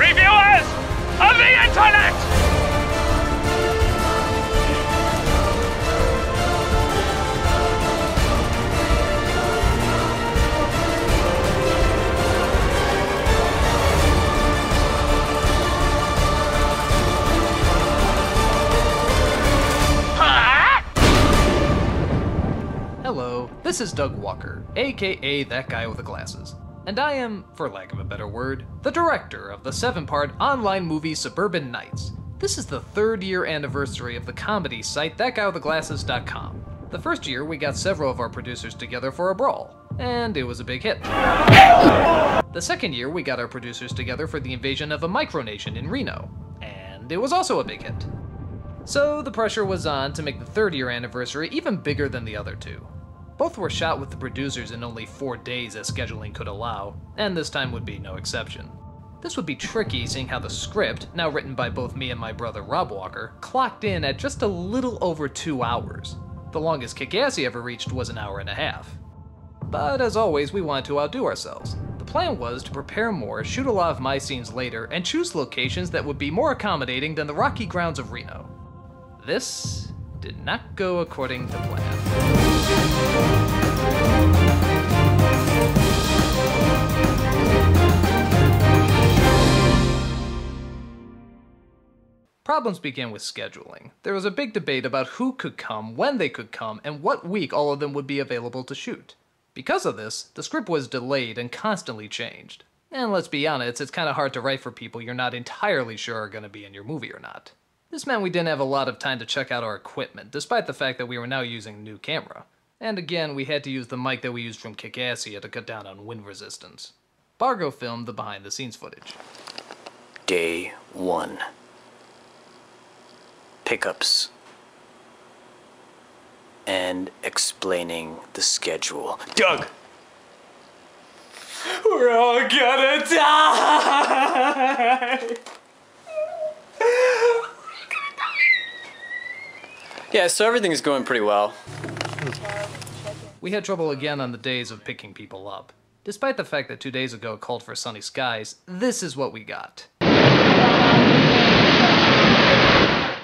Reviewers of the internet! Hello, this is Doug Walker, aka That Guy with the Glasses, and I am, for lack of a better word, the director of the 7-part online movie Suburban Nights. This is the 3rd year anniversary of the comedy site ThatGuyWithTheGlasses.com. The first year we got several of our producers together for a brawl, and it was a big hit. The second year we got our producers together for the invasion of a micronation in Reno, and it was also a big hit. So the pressure was on to make the 3rd year anniversary even bigger than the other two. Both were shot with the producers in only 4 days as scheduling could allow, and this time would be no exception. This would be tricky seeing how the script, now written by both me and my brother Rob Walker, clocked in at just a little over 2 hours. The longest Kick-Assy ever reached was an hour and a half. But as always, we wanted to outdo ourselves. The plan was to prepare more, shoot a lot of my scenes later, and choose locations that would be more accommodating than the rocky grounds of Reno. This did not go according to plan. Problems began with scheduling. There was a big debate about who could come, when they could come, and what week all of them would be available to shoot. Because of this, the script was delayed and constantly changed. And let's be honest, it's kinda hard to write for people you're not entirely sure are gonna be in your movie or not. This meant we didn't have a lot of time to check out our equipment, despite the fact that we were now using a new camera. And again, we had to use the mic that we used from Kick-Assy to cut down on wind resistance. Bargo filmed the behind-the-scenes footage. Day 1. Pickups. And explaining the schedule. Doug! We're all gonna die! Yeah, so everything's going pretty well. We had trouble again on the days of picking people up. Despite the fact that 2 days ago it called for sunny skies, this is what we got.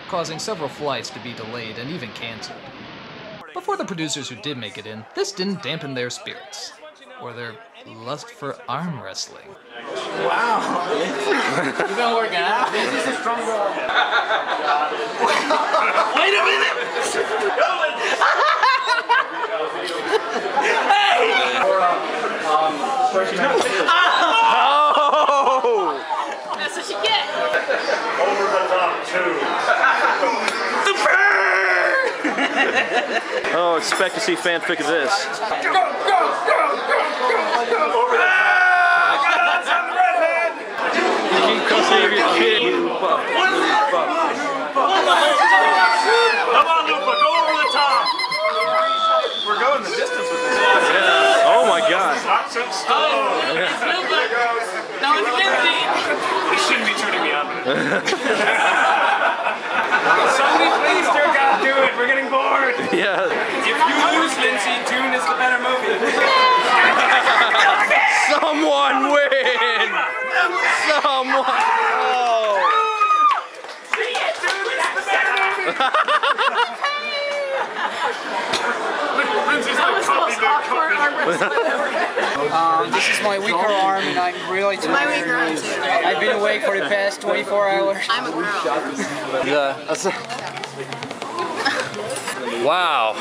Causing several flights to be delayed and even canceled. But for the producers who did make it in, this didn't dampen their spirits. Or their lust for arm wrestling. Wow! You gonna work out? This is a strong girl. Wait a minute! Hey! Oh! That's what you get! Over the top, too. Oh, expect to see fanfic of this. Go, go, go, go, go, go! Over the top. Got some redhead! You keep custody of your kid. Lupa. Come on, Lupa, go over the top! We're going the distance with this. Yeah. Oh my god. Lots of stone. No one's against me! You shouldn't be turning me on. Somebody please, dear God, do it. We're getting bored. Yeah. If you lose, Lindsay, Dune is the better movie. Someone win! Someone! Oh. This is my weaker arm, and I'm really tired. My weaker arm too. I've been awake for the past 24 hours. I'm a girl. Wow.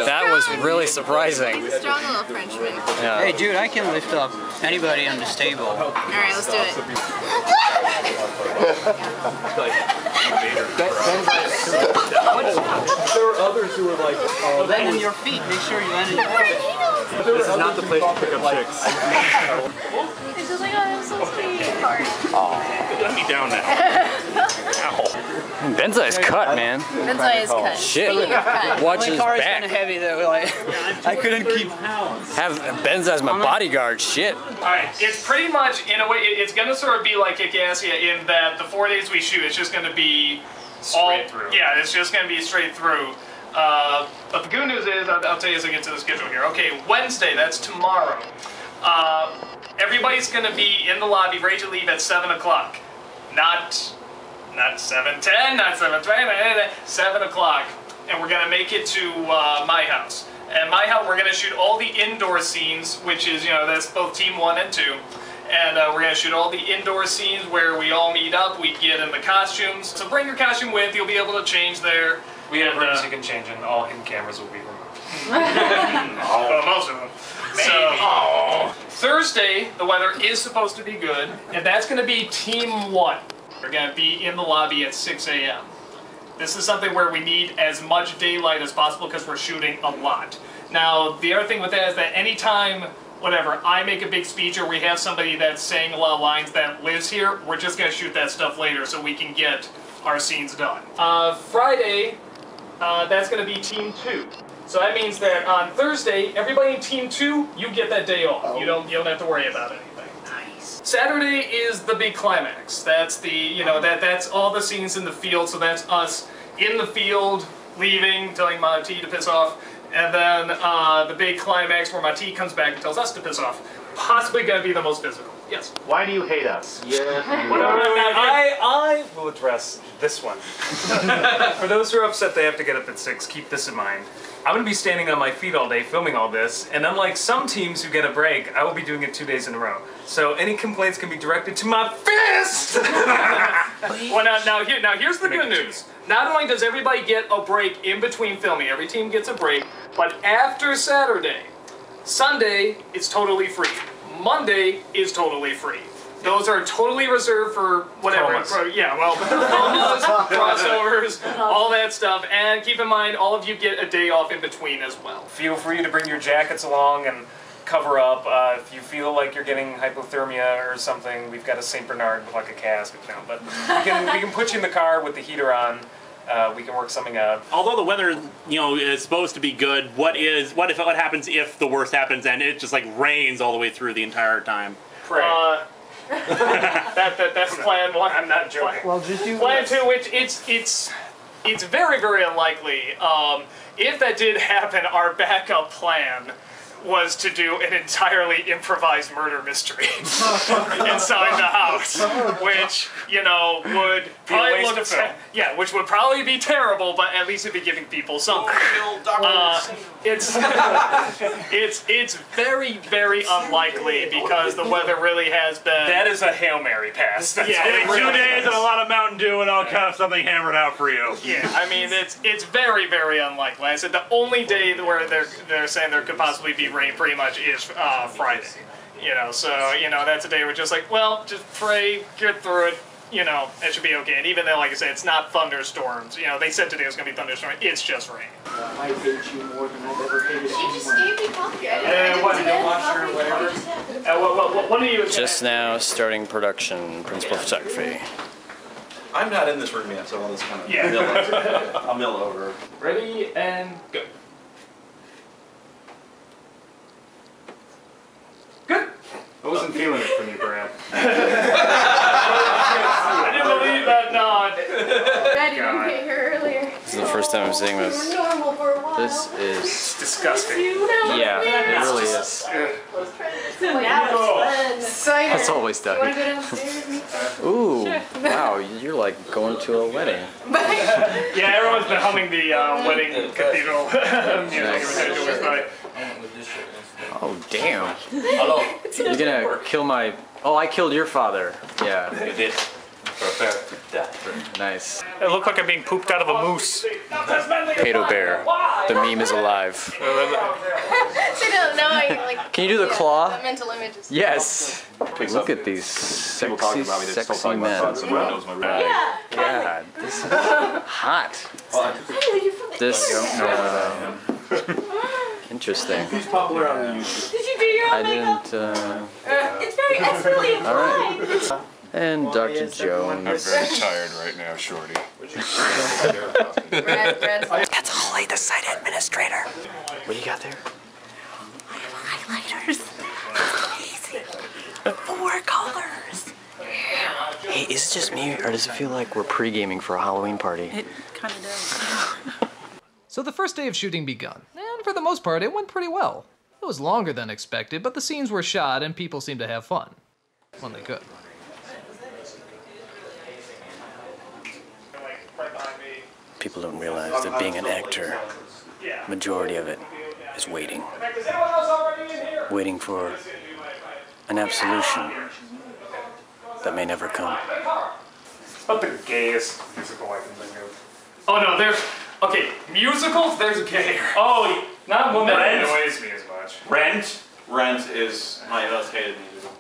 That was really surprising. He's a strong little Frenchman. Yeah. Hey, dude, I can lift up anybody on this table. Alright, let's do it. There were others who were like, Land on your feet. Make sure you land on your feet. this is not the place to pick up chicks. He's just like, oh, I'm so sweet. Let me down now. Benza is cut, man. Benzai is cut. Shit. Speaking of cut. Watch My his car is kind of back. heavy though. Like, I couldn't keep. Have Benza as my bodyguard. Shit. Alright, it's pretty much, in a way, it's gonna sort of be like Kick-Assy in that the 4 days we shoot, it's just gonna be Straight through. Yeah, it's just gonna be straight through. But the good news is, I'll tell you as I get to the schedule here. Okay, Wednesday, that's tomorrow. Everybody's gonna be in the lobby, ready to leave at 7 o'clock. not 7:10, not 7:20, 7 o'clock, and we're gonna make it to my house. And my house, we're gonna shoot all the indoor scenes, which is, you know, that's both team 1 and 2. And we're gonna shoot all the indoor scenes where we all meet up, we get in the costumes. So bring your costume with, you'll be able to change there. We have rooms you can change in, all hidden cameras will be removed. Well, most of them. So, Thursday, the weather is supposed to be good, and that's gonna be team 1. We're gonna be in the lobby at 6 a.m. This is something where we need as much daylight as possible because we're shooting a lot. Now, the other thing with that is that anytime, whatever, I make a big speech or we have somebody that's saying a lot of lines that lives here, we're just gonna shoot that stuff later so we can get our scenes done. Friday, that's gonna be team 2. So that means that on Thursday, everybody in team 2, you get that day off. You don't have to worry about anything. Saturday is the big climax. That's the, you know, that's all the scenes in the field, so that's us in the field, leaving, telling Monty to piss off, and then the big climax where Monty comes back and tells us to piss off. Possibly gonna be the most physical. Yes? Why do you hate us? Yeah. I will address this one. For those who are upset they have to get up at 6, keep this in mind. I'm going to be standing on my feet all day filming all this, and unlike some teams who get a break, I will be doing it 2 days in a row. So any complaints can be directed to my fist! Well, now here's the good news. Not only does everybody get a break in between filming, every team gets a break, but after Saturday, Sunday is totally free. Monday is totally free. Those are totally reserved for whatever. Yeah, well, promos, crossovers, all that stuff. And keep in mind, all of you get a day off in between as well. Feel free to bring your jackets along and cover up. If you feel like you're getting hypothermia or something, we've got a St. Bernard with like a cask, you know. But we can put you in the car with the heater on. We can work something out. Although the weather, you know, is supposed to be good, what happens if the worst happens and it just like rains all the way through the entire time? Pray. That's plan 1. I'm not joking. Well, just do Plan 2, which it's very, very unlikely. If that did happen, our backup plan was to do an entirely improvised murder mystery inside the house, which, you know, would probably look which would probably be terrible, but at least it'd be giving people something. It's very, very unlikely because the weather really has been. That is a Hail Mary pass. That's 2 days and a lot of Mountain Dew and all kind of something hammered out for you. Yeah, I mean it's very, very unlikely. I said the only day where they're saying there could possibly be rain pretty much is Friday. You know, so you know that's a day we're just like, well, just pray, get through it. You know, it should be okay. And even though, like I said, it's not thunderstorms. You know, they said today it was going to be thunderstorms. It's just rain. I hate you more than I've ever hated She just anyone. gave me coffee. What, you don't wash your whatever? What are you? Just now starting production, principal photography. I'm not in this room yet, so I'll just kind of I'll mill over. Ready and go. Good. I wasn't feeling it from you, Brad. I didn't believe that nod. I didn't get here earlier. This is the first time I'm seeing this. Normal for a while. This is disgusting. yeah, it really is. So That's always You want done. to go downstairs with me? Ooh, wow, you're like going to a wedding. Yeah, everyone's been humming the wedding cathedral music. Oh damn! You're gonna kill my. Oh, I killed your father. Yeah. You did. Nice. It looked like I'm being pooped out of a moose. Potato bear. The meme is alive. They don't know. Like, Can you do the claw? The mental images. Yes. Look at these sexy, sexy men. Someone knows my real name. Yeah, this is hot. This. Interesting. Who's popular on YouTube? Did you do your I own makeup? didn't. It's really All right. And Dr. Jones. Very tired right now, Shorty. That's Holly, the site administrator. What do you got there? highlighters. Amazing. 4 colors. Hey, is it just me, or does it feel like we're pre-gaming for a Halloween party? It kind of does. So the first day of shooting begun, and for the most part, it went pretty well. It was longer than expected, but the scenes were shot and people seemed to have fun when they could. people don't realize that being an actor, majority of it is waiting. Waiting for an absolution that may never come. About the gayest musical I can think of. Oh no, there's... Okay, musicals, there's gay. Oh, not one that annoys me as much. Rent. Rent is my most hated musical.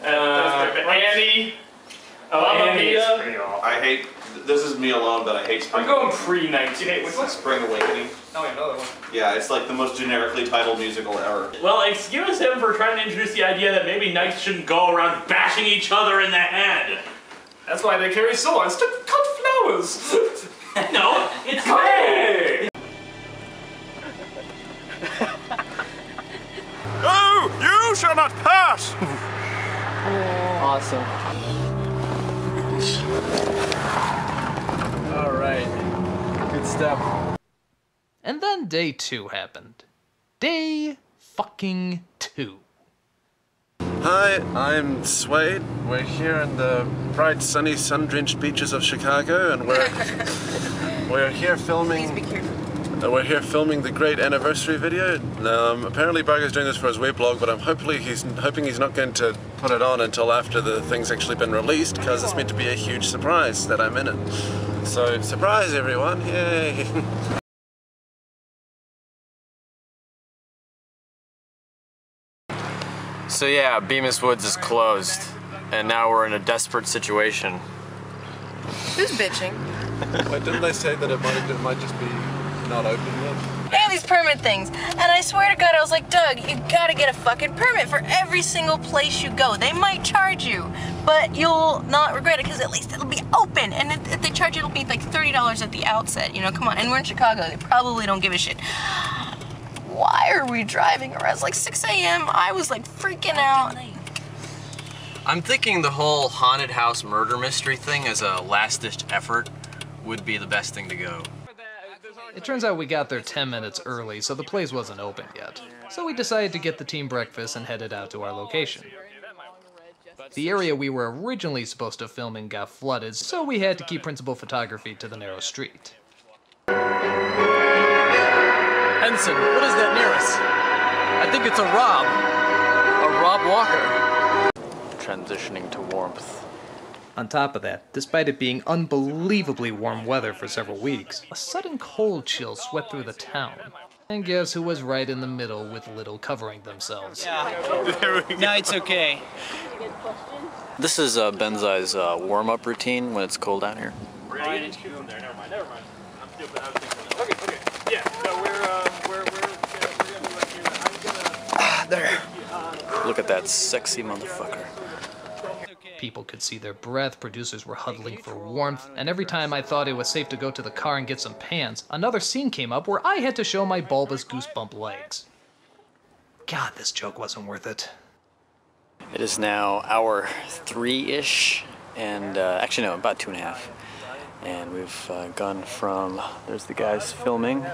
Annie. Annie is pretty awful. I hate... This is me alone, but I hate Spring I'm going Awakening. pre-1980s. Spring Awakening. Oh, another one. Yeah, it's like the most generically titled musical ever. Well, excuse him for trying to introduce the idea that maybe knights shouldn't go around bashing each other in the head. That's why they carry swords to cut flowers. No, it's gay. Oh, you shall not pass! Awesome. All right. Good stuff. And then day 2 happened. Day fucking 2. Hi, I'm Suede. We're here in the bright, sunny, sun-drenched beaches of Chicago, and we're here filming. Please be careful. We're here filming the great anniversary video. Apparently, Barker's doing this for his weblog, but I'm hoping he's not going to put it on until after the thing's actually been released, because it's meant to be a huge surprise that I'm in it. So, surprise, everyone! Yay! So yeah, Bemis Woods is closed, and now we're in a desperate situation. Who's bitching? Wait, didn't they say that it might just be not open yet? They have these permit things, and I swear to God, I was like, Doug, you gotta get a fucking permit for every single place you go. They might charge you, but you'll not regret it because at least it'll be open. And if they charge you, it'll be like $30 at the outset. You know, come on. And we're in Chicago. They probably don't give a shit. Why are we driving around? It's like 6 a.m. I was like freaking out. I'm thinking the whole haunted house murder mystery thing as a last-ditch effort would be the best thing to go. It turns out we got there 10 minutes early, so the place wasn't open yet. So we decided to get the team breakfast and headed out to our location. The area we were originally supposed to film in got flooded, so we had to keep principal photography to the narrow street. Ensign, what is that near us? I think it's a Rob. A Rob Walker. Transitioning to warmth. On top of that, despite it being unbelievably warm weather for several weeks, a sudden cold chill swept through the town. And guess who was right in the middle with little covering themselves? Yeah. No, it's okay. This is Benzai's warm-up routine when it's cold down here. Never mind. I'm stupid. I was thinking. Okay. Yeah. So we're There. Look at that sexy motherfucker. People could see their breath, producers were huddling for warmth, and every time I thought it was safe to go to the car and get some pants, another scene came up where I had to show my bulbous goosebump legs. God, this joke wasn't worth it. It is now hour 3-ish, and actually no, about 2.5. And we've gone from, there's the guys filming,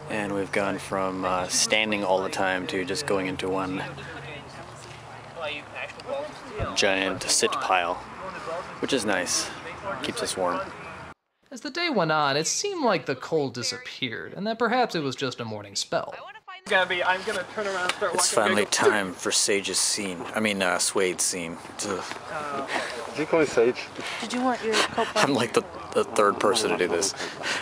and we've gone from standing all the time to just going into one giant sit pile, which is nice. Keeps us warm. As the day went on, it seemed like the cold disappeared, and that perhaps it was just a morning spell. Gabby, I'm gonna turn around and start walking. It's finally time for Sage's scene. I mean, Suede's scene. Did you call me Sage? Did you want your Coke? I'm like the third person to do this.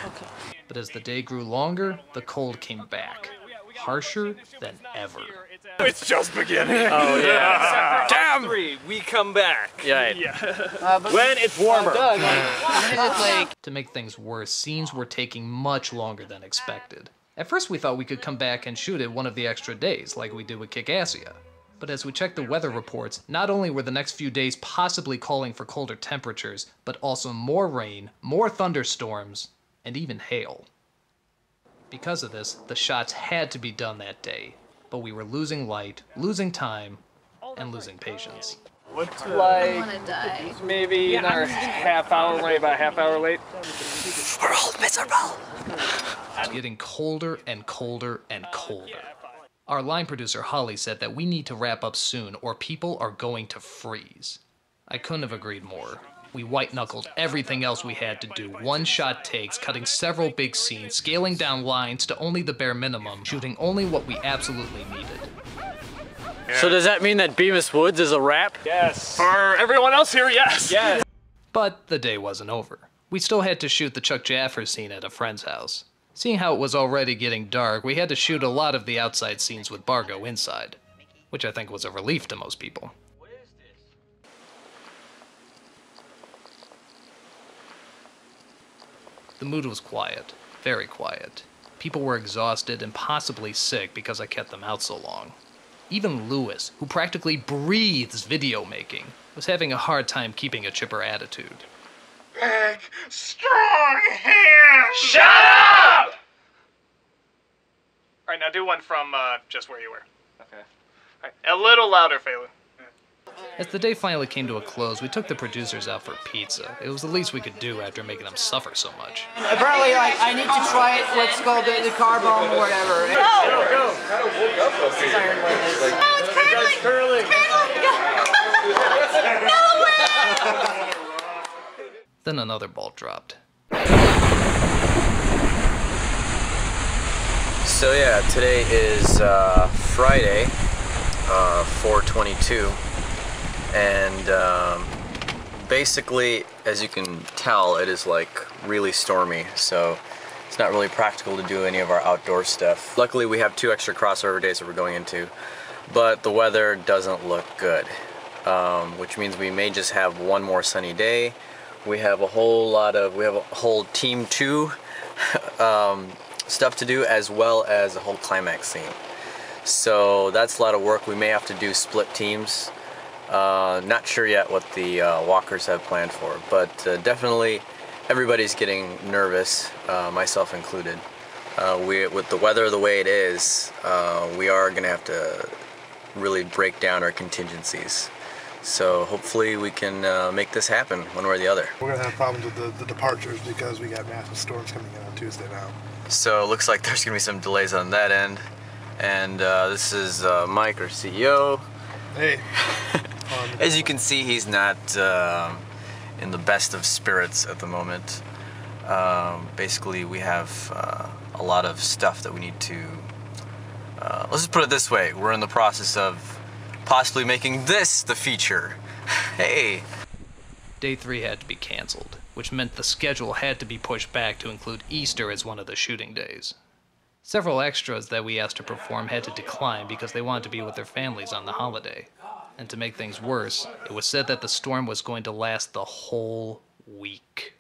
Okay. But as the day grew longer, the cold came back, harsher than ever. It's just beginning. Oh yeah. Damn! We come back. Yeah. When it's warmer. To make things worse, scenes were taking much longer than expected. At first we thought we could come back and shoot it one of the extra days, like we did with Kickassia. But as we checked the weather reports, not only were the next few days possibly calling for colder temperatures, but also more rain, more thunderstorms, and even hail. Because of this, the shots had to be done that day, but we were losing light, losing time, and losing patience. What's I like wanna die. maybe another half hour late, about a half hour late? We're all miserable. It's getting colder and colder and colder. Our line producer Holly said that we need to wrap up soon or people are going to freeze. I couldn't have agreed more. We white-knuckled everything else we had to do, one-shot takes, cutting several big scenes, scaling down lines to only the bare minimum, shooting only what we absolutely needed. So does that mean that Bemis Woods is a wrap? Yes. For everyone else here, yes. Yes. But the day wasn't over. We still had to shoot the Chuck Jaffer scene at a friend's house. Seeing how it was already getting dark, we had to shoot a lot of the outside scenes with Bargo inside, which I think was a relief to most people. The mood was quiet, very quiet. People were exhausted and possibly sick because I kept them out so long. Even Lewis, who practically breathes video making, was having a hard time keeping a chipper attitude. Big, strong hands! Shut up! Alright, now do one from just where you were. Okay. Alright, a little louder, Phelan. As the day finally came to a close, we took the producers out for pizza. It was the least we could do after making them suffer so much. Apparently, like, I need to try it. Let's go the carbone or whatever. Go! Kind of woke up a few It's curling! Then another ball dropped. So yeah, today is Friday, 4/22, and basically, as you can tell, it is like really stormy, so it's not really practical to do any of our outdoor stuff. Luckily, we have 2 extra crossover days that we're going into, but the weather doesn't look good, which means we may just have one more sunny day. We have a whole Team 2 stuff to do, as well as a whole climax scene. So that's a lot of work. We may have to do split teams. Not sure yet what the walkers have planned for, but definitely everybody's getting nervous, myself included. With the weather the way it is, we are going to have to really break down our contingencies. So hopefully we can make this happen one way or the other. We're going to have problems with the departures because we got massive storms coming in on Tuesday now. So it looks like there's going to be some delays on that end. And this is Mike, our CEO. Hey. As you can see, he's not in the best of spirits at the moment. Basically, we have a lot of stuff that we need to... let's just put it this way. We're in the process of possibly making this the feature. Hey! Day 3 had to be canceled, which meant the schedule had to be pushed back to include Easter as one of the shooting days. Several extras that we asked to perform had to decline because they wanted to be with their families on the holiday. And to make things worse, it was said that the storm was going to last the whole week.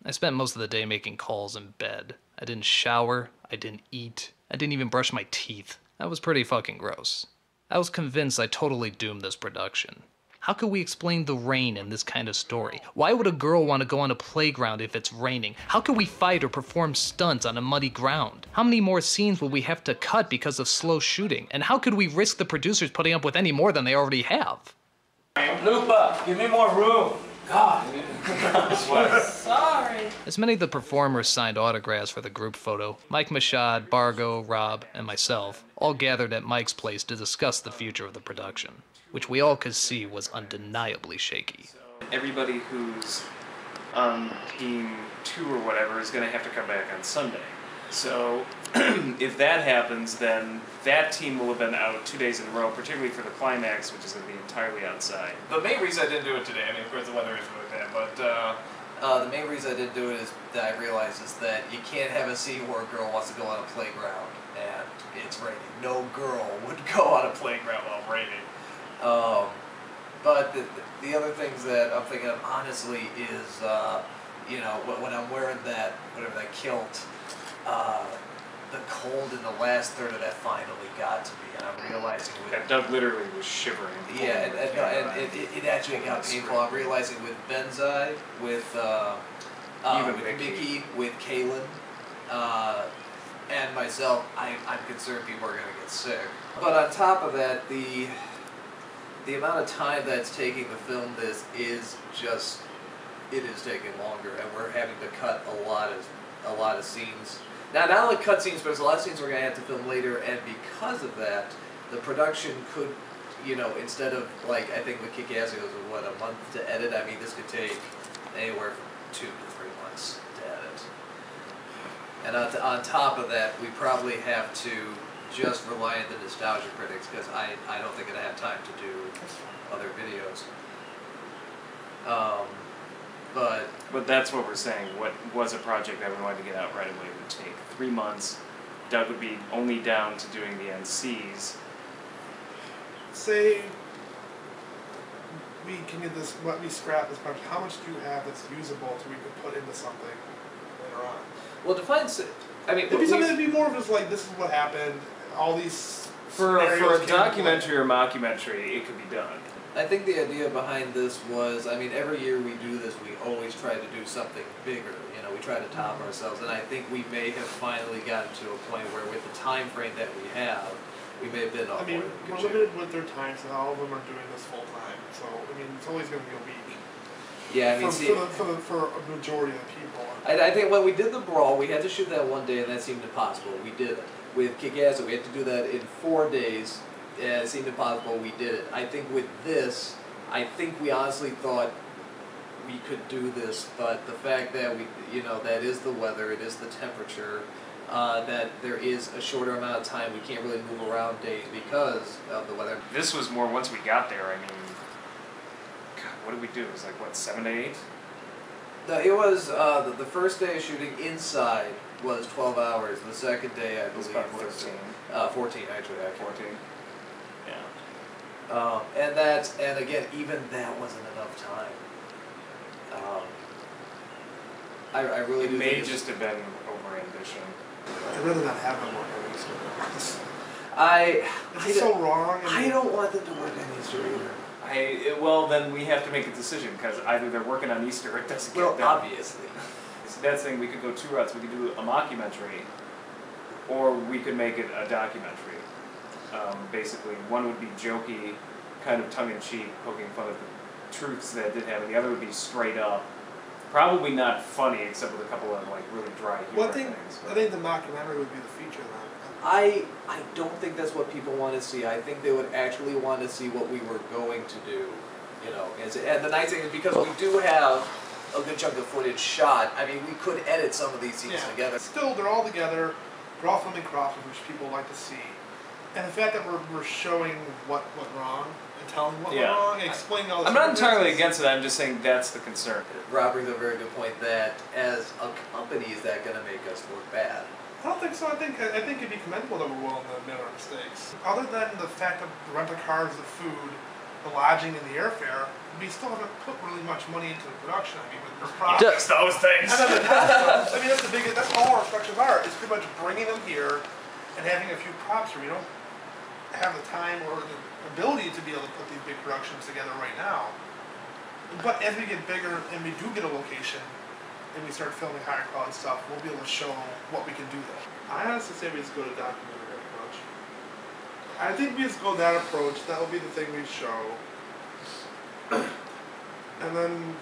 I spent most of the day making calls in bed. I didn't shower, I didn't eat, I didn't even brush my teeth. That was pretty fucking gross. I was convinced I totally doomed this production. How could we explain the rain in this kind of story? Why would a girl want to go on a playground if it's raining? How could we fight or perform stunts on a muddy ground? How many more scenes would we have to cut because of slow shooting? And how could we risk the producers putting up with any more than they already have? Lupa, give me more room. God. Sorry. As many of the performers signed autographs for the group photo, Mike Machad, Bargo, Rob, and myself all gathered at Mike's place to discuss the future of the production, which we all could see was undeniably shaky. Everybody who's on Team 2 or whatever is going to have to come back on Sunday. So if that happens, then that team will have been out 2 days in a row, particularly for the climax, which is going to be entirely outside. The main reason I didn't do it today, I mean, of course the weather is really bad, but the main reason I didn't do it is that I realized is that you can't have a scene where a girl wants to go on a playground and it's raining. No girl would go on a playground while raining. But the other things that I'm thinking of honestly is, you know, when I'm wearing that, whatever, that kilt, the cold in the last third of that finally got to me, and I'm realizing with... Yeah, Doug literally was shivering. Yeah, and it actually got painful. I'm realizing with Benzai, with Mickey, with Kaylin, and myself, I'm concerned people are going to get sick. But on top of that, the amount of time that's taking to film this is just, it is taking longer, and we're having to cut a lot of scenes. Now, not only cut scenes, but there's a lot of scenes we're going to have to film later, and because of that, the production could you know, instead of like, I think with Kick-Ass it was what, a month to edit. I mean, this could take anywhere from 2 to 3 months to edit. And on top of that, we probably have to just rely on the nostalgia critics because I don't think I'd have time to do other videos. But that's what we're saying. What was a project that we wanted to get out right away would take 3 months. Doug would be only down to doing the NCs. Say we can get this, let me scrap this project. How much do you have that's usable so we could put into something later on? Well, defines it. I mean, it'd be something that'd be more of just like, this is what happened, all these for a documentary or mockumentary, it could be done. I think the idea behind this was, I mean, every year we do this, we always try to do something bigger. You know, we try to top ourselves, and I think we may have finally gotten to a point where, with the time frame that we have, we may have been. I mean, we're limited with their time, so all of them are doing this full time. So I mean, it's always going to be a week. Yeah, I mean, for a majority of the people. I think when we did the brawl, we had to shoot that one day, and that seemed impossible. We did it. With Kick-Ass, we had to do that in 4 days. Yeah, it seemed impossible. We did it. I think with this, I think we honestly thought we could do this, but the fact that we, you know, that is the weather, it is the temperature, that there is a shorter amount of time. We can't really move around days because of the weather. This was more once we got there. I mean, God, what did we do? It was like what, 7 to 8? No, it was the first day of shooting inside was 12 hours. The second day, I believe, was 14 actually. 14. Yeah. And again, even that wasn't enough time. I really do. It may just have been over ambition. I'd rather not have them work on Easter. It's so wrong. I don't want them to work on Easter either. Well, then we have to make a decision because either they're working on Easter or it doesn't get done. Obviously. So that's the thing. We could go 2 routes. We could do a mockumentary, or we could make it a documentary. Basically, one would be jokey, kind of tongue-in-cheek, poking fun at the truths that did happen. The other would be straight up, probably not funny, except with a couple of like really dry humor well, I think the mockumentary would be the feature then. I don't think that's what people want to see. I think they would actually want to see what we were going to do, you know. And the nice thing is because we do have a good chunk of footage shot, I mean, we could edit some of these scenes together. Still, they're all together. They're all filming crosses, which people like to see. And the fact that we're showing what went wrong and telling what went wrong and explaining all this. I'm not entirely against it. I'm just saying that's the concern. Rob brings up a very good point that as a company, is that going to make us look bad? I don't think so. I think it'd be commendable that we're willing to admit our mistakes. Other than the fact of the rental cars, the food, the lodging, and the airfare, we still haven't put really much money into the production. I mean, with the process, those things. And then the costumes. I mean, that's the biggest. That's all our productions are. It's pretty much bringing them here and having a few props where we don't have the time or the ability to be able to put these big productions together right now. But as we get bigger and we do get a location, and we start filming higher quality stuff, we'll be able to show what we can do there. I honestly say we just go to documentary approach. I think we just go that approach. That will be the thing we show. And then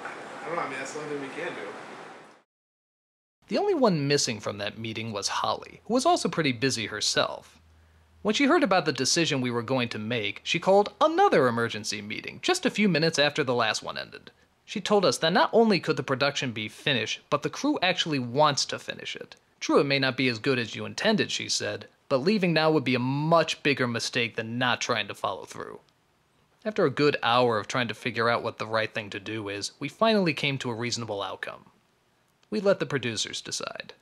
I don't know, I mean that's the only thing we can do. The only one missing from that meeting was Holly, who was also pretty busy herself. When she heard about the decision we were going to make, she called another emergency meeting just a few minutes after the last one ended. She told us that not only could the production be finished, but the crew actually wants to finish it. True, it may not be as good as you intended, she said, but leaving now would be a much bigger mistake than not trying to follow through. After a good hour of trying to figure out what the right thing to do is, we finally came to a reasonable outcome. We let the producers decide.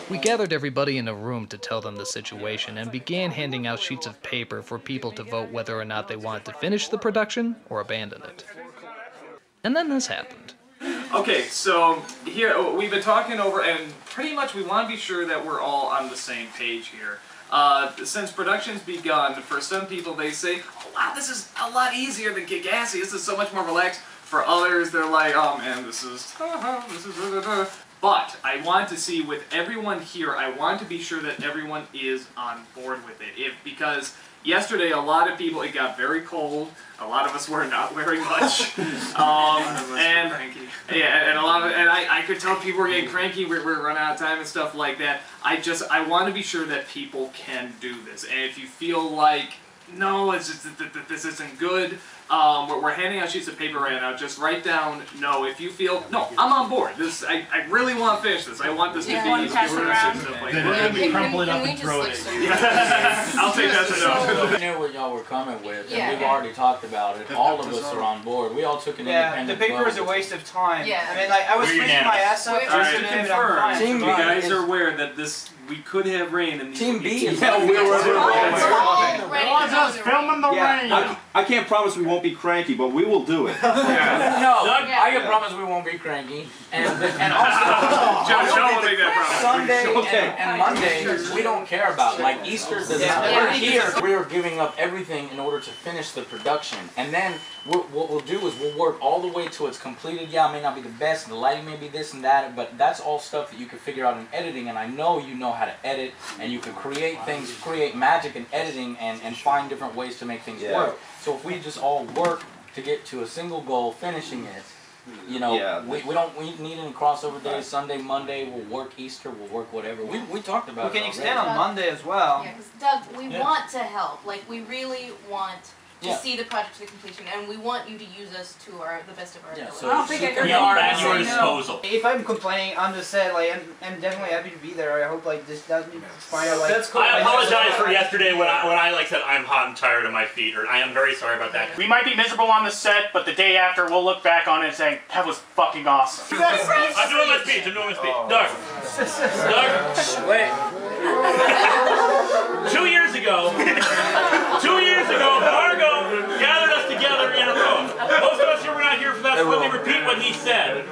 We gathered everybody in a room to tell them the situation and began handing out sheets of paper for people to vote whether or not they wanted to finish the production or abandon it. And then this happened. Okay, so here we've been talking over, and pretty much we want to be sure that we're all on the same page here. Since production's begun, for some people they say, oh wow, this is a lot easier than Kick-Assy, this is so much more relaxed. For others, they're like, oh man, this is But I want to see with everyone here, I want to be sure that everyone is on board with it. Because yesterday a lot of people, it got very cold. A lot of us were not wearing much. And I could tell people were getting cranky, we're running out of time and stuff like that. I want to be sure that people can do this. And if you feel like, no, it's just, this isn't good, we're handing out sheets of paper right now. Just write down, no, if you feel, no, I'm on board. This, I really want to finish this. I want this to be stuff like that. Crumple it up and throw it. I'll take that to know. I knew what y'all were coming with, and we've already talked about it. All of us are on board. We all took an independent the paper vote. is a waste of time. Yeah. I mean, like, I was freezing my ass off Just to yesterday, but confirm, I'm fine. you guys are aware that this, we could have rain in these Team B is filming the rain. I can't promise we won't be cranky, but we will do it. No, I can promise we won't be cranky. And also, Sunday and Monday, we don't care about. Like Easter does not. We're here. We're giving up everything in order to finish the production. And then what we'll do is we'll work all the way till it's completed. Yeah, it may not be the best, the lighting may be this and that, but that's all stuff that you can figure out in editing, and I know you know how to edit, and you can create things, create magic in editing, and find different ways to make things work. So if we just all work to get to a single goal, finishing it, you know, we need any crossover days. Sunday, Monday, we'll work Easter, we'll work whatever. We talked about it. We can extend on Monday as well. Yeah, because Doug, we want to help. Like, we really want to see the project to completion, and we want you to use us to the best of our ability. So I don't think we are at your disposal. If I'm complaining, I'm just saying, like, I'm definitely happy to be there. I hope, like, this doesn't inspire, like... That's cool. I apologize for yesterday when I like said I'm hot and tired of my feet, or I am very sorry about that. We might be miserable on the set, but the day after we'll look back on it and say, that was fucking awesome. I'm doing my speech, Doug. Wait. 2 years ago, Margo gathered us together in a room. Most of us here were not here for that, so let me repeat what he said.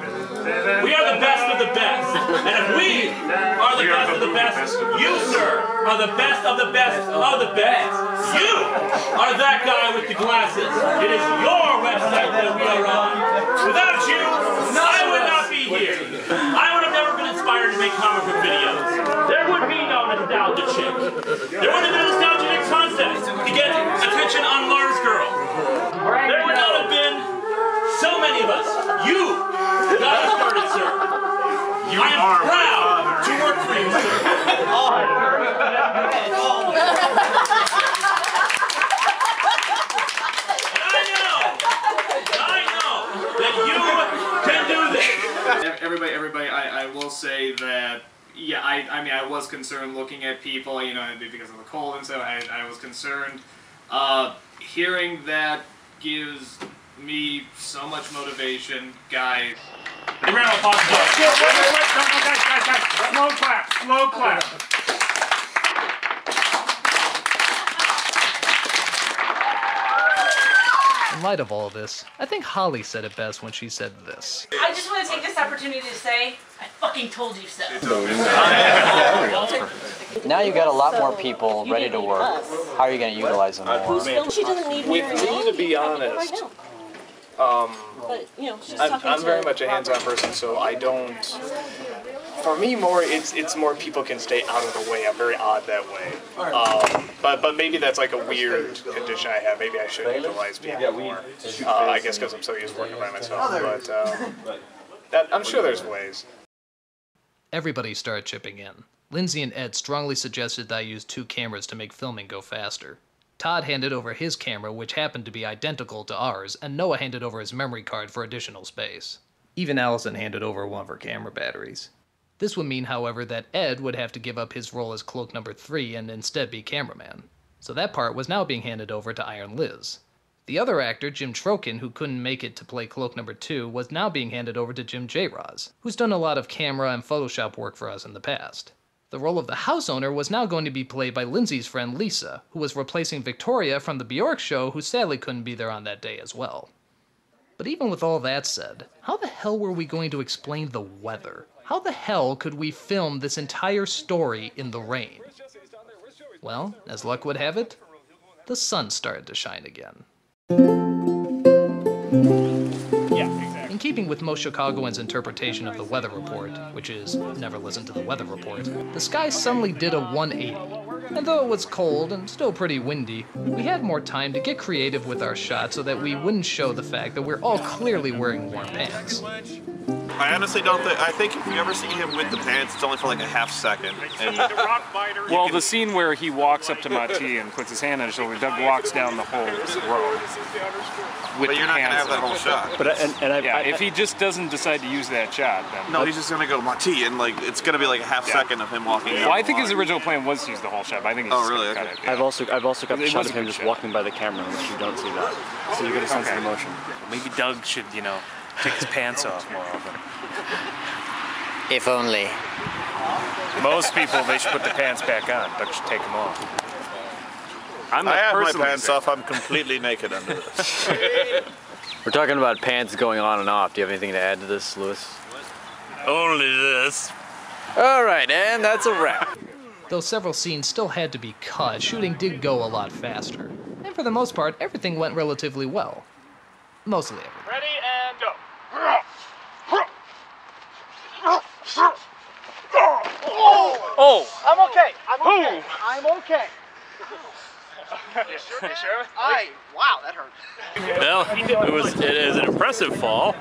We are the best of the best. And if we are the best of the best, you, sir, are the best of the best of the best. You are that guy with the glasses. It is your website that we are on. Without you, I would not be here. I would have never been inspired to make comic book videos. There would be no Nostalgia Chick. There would have been a Nostalgia Chick contest to get attention on Mars Girl. There would not have been so many of us. You got us started, sir. I am proud to work for you, sir. I know that you can do this. Everybody, I will say that, yeah, I mean, I was concerned looking at people, you know, because of the cold and stuff, I was concerned. Hearing that gives me so much motivation, guys. A round of applause. Guys. Slow clap. In light of all this, I think Holly said it best when she said this. I just want to take this opportunity to say, I fucking told you so. Now you got a lot more people ready to work. How are you going to utilize them more? She doesn't need me With me, to be honest, but, you know, she's I'm very much a hands-on person, so I don't... For me, it's more people can stay out of the way. I'm very odd that way. But maybe that's like a weird condition I have. Maybe I should utilize people more. I guess because I'm so used to working by myself. But I'm sure there's ways. Everybody started chipping in. Lindsay and Ed strongly suggested that I use 2 cameras to make filming go faster. Todd handed over his camera, which happened to be identical to ours, and Noah handed over his memory card for additional space. Even Allison handed over one of her camera batteries. This would mean, however, that Ed would have to give up his role as cloak number 3 and instead be cameraman. So that part was now being handed over to Iron Liz. The other actor, Jim Trokin, who couldn't make it to play cloak number 2, was now being handed over to Jim J. Roz, who's done a lot of camera and Photoshop work for us in the past. The role of the house owner was now going to be played by Lindsay's friend Lisa, who was replacing Victoria from the Bjork show, who sadly couldn't be there on that day as well. But even with all that said, how the hell were we going to explain the weather? How the hell could we film this entire story in the rain? Well, as luck would have it, the sun started to shine again. Yeah, exactly. In keeping with most Chicagoans' interpretation of the weather report, which is never listen to the weather report, the sky suddenly did a 180. And though it was cold and still pretty windy, we had more time to get creative with our shot so that we wouldn't show the fact that we're all clearly wearing warm pants. I honestly don't think, I think if you ever see him with the pants, it's only for like a half second. And Well, the scene where he walks up to Mati and puts his hand on his shoulder, Doug walks down the whole road. But you're not going to have that whole shot. But if he just doesn't decide to use that shot, then... No, he's just going to go to Mati, and like it's going to be like a half second of him walking down. Well, I think his original plan was to use the whole shot, but I think he's really? cut Okay. it. Yeah. I've also got the shot of him just walking by the camera, which you don't see that. So you get a sense of the motion. Maybe Doug should, you know, take his pants off more often. If only. Most people, they should put the pants back on. Doug should take them off. I have my pants off. I'm completely naked under this. We're talking about pants going on and off. Do you have anything to add to this, Lewis? Only this. All right, and that's a wrap. Though several scenes still had to be cut, shooting did go a lot faster. And for the most part, everything went relatively well. Mostly everything. Ready and go. Oh! I'm okay. I'm okay. You sure? Wow, that hurt. Well, it is an impressive fall.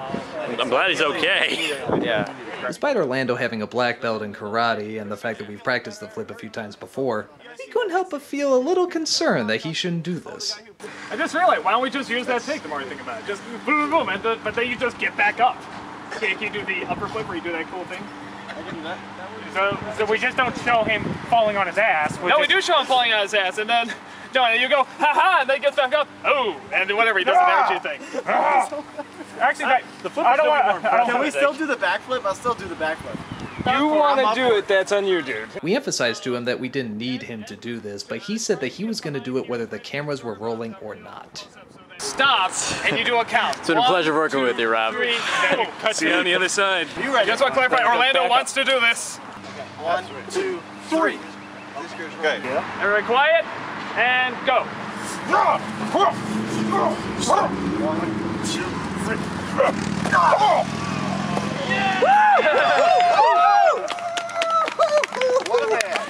I'm glad he's okay. Yeah. Despite Orlando having a black belt in karate and the fact that we've practiced the flip a few times before, he couldn't help but feel a little concerned that he shouldn't do this. I just realized, why don't we just use that take the more you think about it? Just boom, boom, boom, but then you just get back up. Can you do the upper flip where you do that cool thing? I can do that. So we just don't show him falling on his ass. No, we do show him falling on his ass, and then you go, ha-ha, and then he gets back up, oh, and whatever, he does an energy thing. Actually, the flip Can we still do the backflip? I'll still do the backflip. You want to do it, that's on you, dude. We emphasized to him that we didn't need him to do this, but he said that he was going to do it whether the cameras were rolling or not. Stop, and you do a count. It's been a pleasure working with you, Rob. 3, See you on the other side. You ready? Just want to clarify, Orlando wants to do this. 1, 2, 3. Okay. Everybody quiet, and go. 1, 2, 3.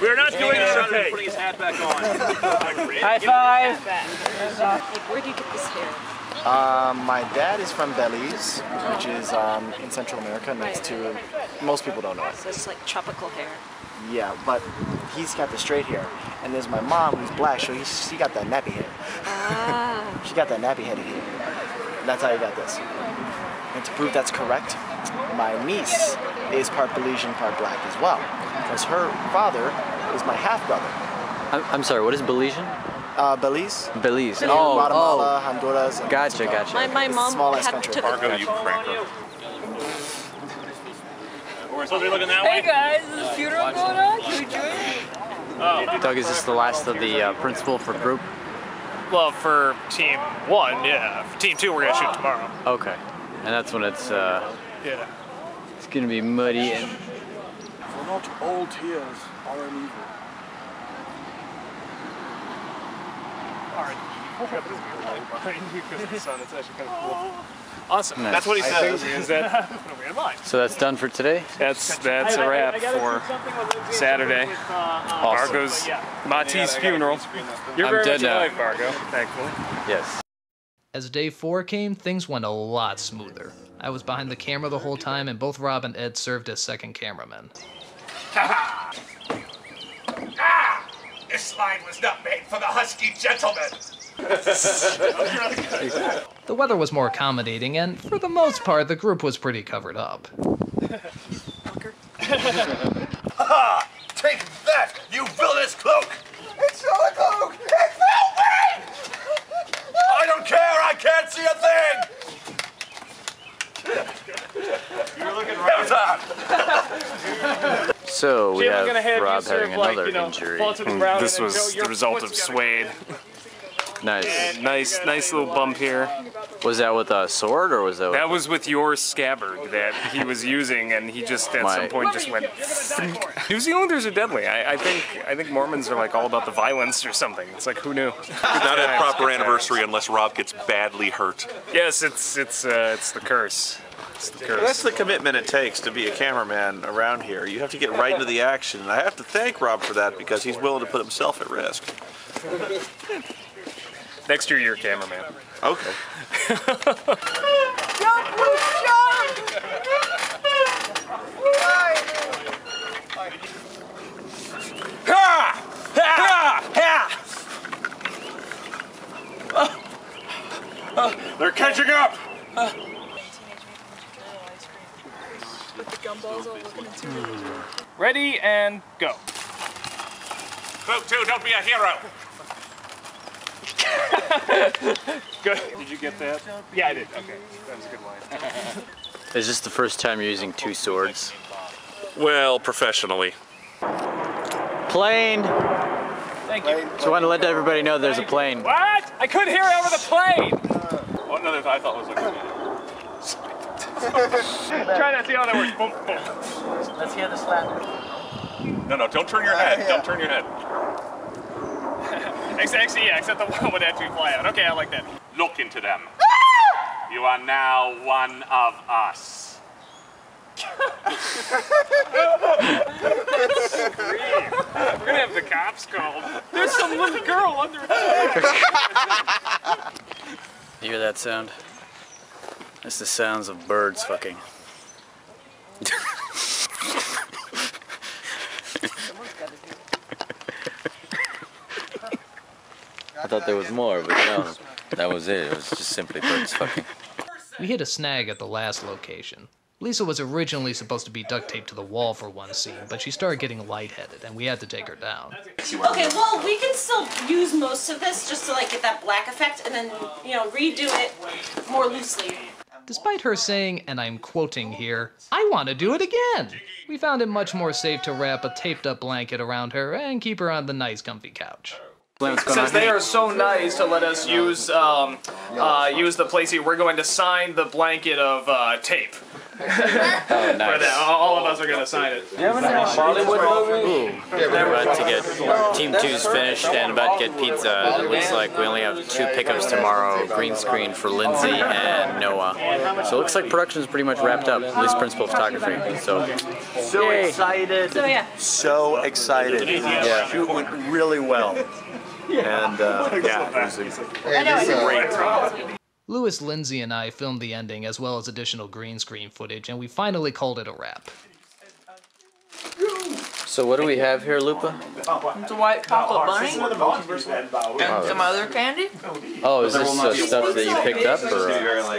We're not doing it today. Putting his hat back on. High five. Where do you get this hair? My dad is from Belize, which is in Central America, next to, most people don't know it. So it's like tropical hair. Yeah, but he's got the straight hair. And there's my mom, who's black, so she got that nappy hair. Ah. She got that nappy headed hair. That's how you got this. And to prove that's correct, my niece is part Belizean, part black as well. Because her father is my half-brother. I'm sorry, what is Belizean? Belize. Belize. Guatemala, Honduras. Gotcha. My mom smallest had country. to... Fargo, you cranker. We're supposed to be looking that Hey way? guys, is this funeral going on? Can we join it? Doug, is this the last of the principal for group? Well, for team 1, yeah. For team 2, we're gonna shoot tomorrow. Okay. And that's when it's Yeah. it's gonna be muddy and For not all tears are an evil. It's actually kind of cool. Awesome. Nice. That's what he says. Is that in mind? so that's done for today? That's a wrap for Saturday. Fargo's Mati's funeral. You're I'm very dead much now. alive, Fargo, thankfully. Yes. As day 4 came, things went a lot smoother. I was behind the camera the whole time, and both Rob and Ed served as second cameramen. This line was not made for the husky gentleman. The weather was more accommodating, and for the most part, the group was pretty covered up. Ha! Take that, you villainous cloak! It's not a cloak! It's not me! I don't care, I can't see a thing! You're looking right. So we Jim, I'm gonna have have Rob you serve, having like, another you know, injury. fall to the ground This and then was your the result foot's of gotta Suede. Nice. Nice little bump here. Was that with a sword or was that with... That was with your scabbard that he was using, and he just at some point just went. New Zealanders are deadly. I think Mormons are like all about the violence or something. It's like, who knew? Not a proper anniversary unless Rob gets badly hurt. Yes, it's the curse. That's the commitment it takes to be a cameraman around here. You have to get right into the action. And I have to thank Rob for that because he's willing to put himself at risk. Next year, you're a cameraman. Okay. They're catching up! Ready and go. Vote 2, don't be a hero! Good. Did you get that? Yeah, I did. Okay. That was a good line. Is this the first time you're using 2 swords? Well, professionally. Plane! Thank you. Just want to let everybody know there's a plane. What? I couldn't hear over the plane! One other I thought was like... Try that, see how that works. Boom, boom. Let's hear the slap. No, don't turn your head. Don't turn your head. Actually, yeah, except the one would actually fly out. Okay, I like that. Look into them. You are now one of us. We're gonna have the cops called. There's some little girl under attack. You hear that sound? That's the sounds of birds fucking. I thought there was more, but no, that was it. It was just simply birds fucking. We hit a snag at the last location. Lisa was originally supposed to be duct taped to the wall for one scene, but she started getting lightheaded, and we had to take her down. Okay, well, we can still use most of this just to like get that black effect, and then redo it more loosely. Despite her saying, and I'm quoting here, "I want to do it again," we found it much more safe to wrap a taped-up blanket around her and keep her on the nice, comfy couch. Since they are so nice to let us use the place here, we're going to sign the blanket of tape. Oh, nice. All of us are going to sign it. Do you have any Bollywood movie? We're about to get Team 2's finished and about to get pizza. It looks like we only have 2 pickups tomorrow. Green screen for Lindsay and Noah. So it looks like production is pretty much wrapped up, at least principal photography. So yay. Excited. So yeah. So excited. Yeah. Shoot went really well. And yeah, it was a great time. Lewis, Lindsay, and I filmed the ending as well as additional green screen footage, and we finally called it a wrap. So what do we have here, Lupa? It's a white chocolate bunny and some other candy. Oh, is this stuff that you picked up, or?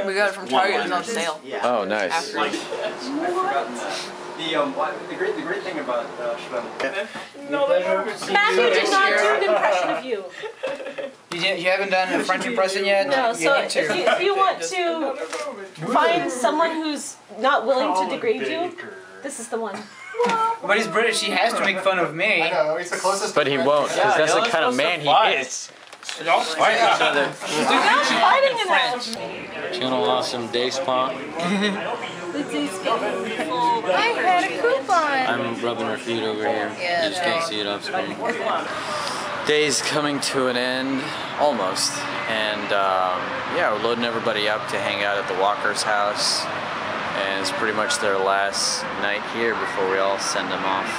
We got it from Target. It was on sale. Oh, nice. The great thing about Matthew did not do an impression of you. You haven't done a French impression yet? No, so if you want to find someone who's not willing to degrade you, this is the one. But he's British, he has to make fun of me. I know, he's the closest. But he won't, because that's the kind of man he is. Don't fight each other. We're not fighting in that. Channel awesome day spa. I had a coupon. I'm rubbing her feet over here. Yeah, you just can't see it off screen. Day's coming to an end, almost. And yeah, we're loading everybody up to hang out at the Walker's house. And it's pretty much their last night here before we all send them off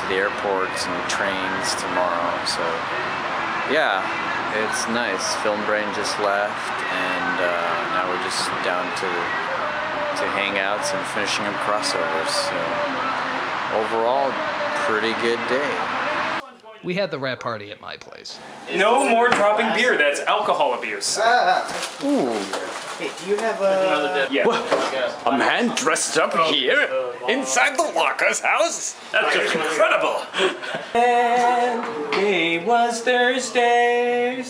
to the airports and trains tomorrow. So yeah, it's nice. Film Brain just left, and now we're just down to hangouts and finishing up crossovers. So overall, pretty good day. We had the wrap party at my place. No more dropping beer. That's alcohol abuse. Ooh. Hey, do you have a... Yeah. A man dressed up here inside the Walker's house? That's just incredible. And it was Thursday.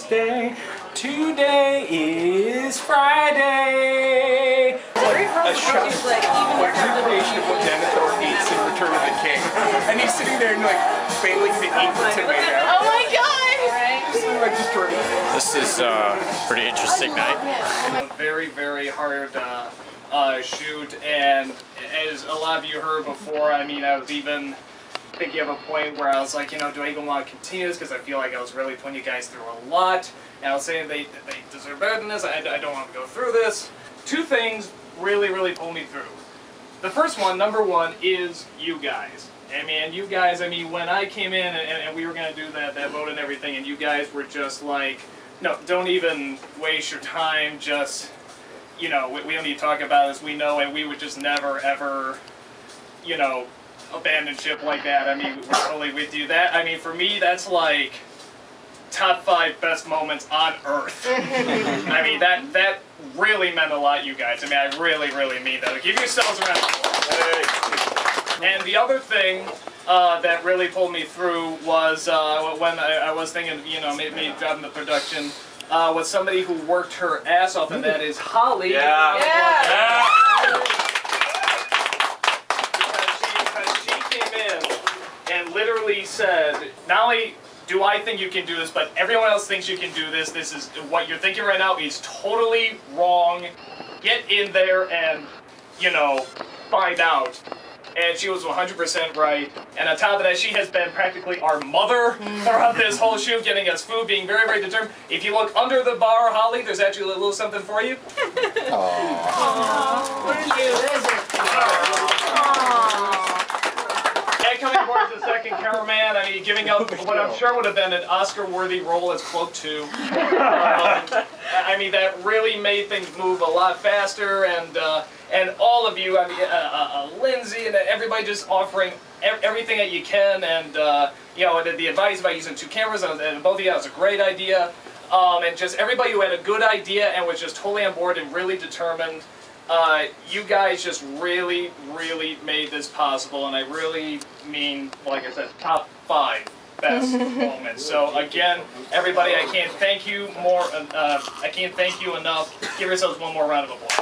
Today is Friday. A shot what recreation of what Denethor eats in Return of the King. And he's sitting there and like failing to eat the tomato. Oh my god! This is a pretty interesting night. Very, very hard shoot, and as a lot of you heard before, I mean, I was even thinking of a point where I was like, do I even want to continue this, because I feel like I was really putting you guys through a lot, and I was saying they deserve better than this, I don't want to go through this. 2 things. really, really pulled me through. The first one, number one, is you guys. I mean, you guys, I mean, when I came in and we were going to do that vote and everything, and you guys were just like, no, don't even waste your time, just, you know, we don't need to talk about this, we know, and we would just never, ever, you know, abandon ship like that. I mean, we're totally with you. That, I mean, for me, that's like top 5 best moments on Earth. I mean, that really meant a lot, you guys. I mean, I really, really mean that. Give yourselves a round of applause. And the other thing that really pulled me through was when I was thinking, you know, maybe dropping the production, was somebody who worked her ass off, and that is Holly. Yeah. Because she came in and literally said, not only do I think you can do this, but everyone else thinks you can do this. This is what you're thinking right now is totally wrong. Get in there and, you know, find out. And she was 100% right. And on top of that, she has been practically our mother throughout this whole shoot, getting us food, being very, very determined. If you look under the bar, Holly, there's actually a little something for you. And coming aboard as the second cameraman, I mean, giving up what I'm sure would have been an Oscar-worthy role as Cloak 2. I mean, that really made things move a lot faster, and all of you, I mean, Lindsay and everybody just offering everything that you can, and you know, the advice about using 2 cameras, and both of you, that was a great idea, and just everybody who had a good idea and was just totally on board and really determined. You guys just really, really made this possible, and I really mean, like I said, top 5 best moments. So again, everybody, I can't thank you more. I can't thank you enough. Give yourselves one more round of applause.